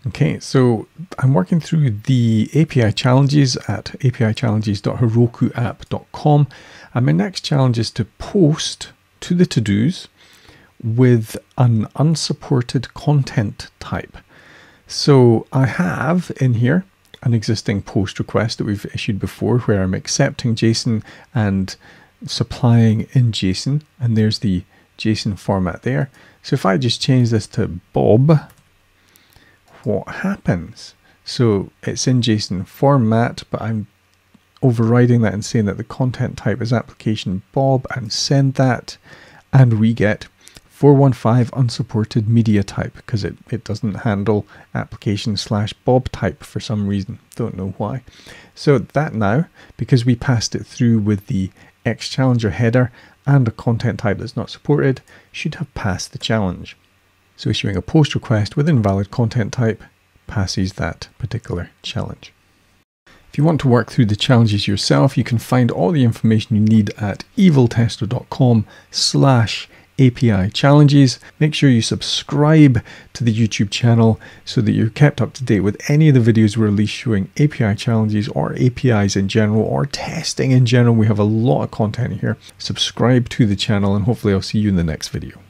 Okay, so I'm working through the API challenges at apichallenges.herokuapp.com, and my next challenge is to post to the to-dos with an unsupported content type. So I have in here an existing post request that we've issued before where I'm accepting JSON and supplying in JSON, and there's the JSON format there. So if I just change this to Bob, what happens? So it's in JSON format, but I'm overriding that and saying that the content type is application Bob, and send that, and we get 415 unsupported media type because it doesn't handle application /Bob type for some reason. Don't know why. So that now, because we passed it through with the X challenger header and a content type that's not supported, should have passed the challenge. So issuing a post request with invalid content type passes that particular challenge. If you want to work through the challenges yourself, you can find all the information you need at eviltester.com/API challenges. Make sure you subscribe to the YouTube channel so that you're kept up to date with any of the videos we release showing API challenges or APIs in general or testing in general. We have a lot of content here. Subscribe to the channel and hopefully I'll see you in the next video.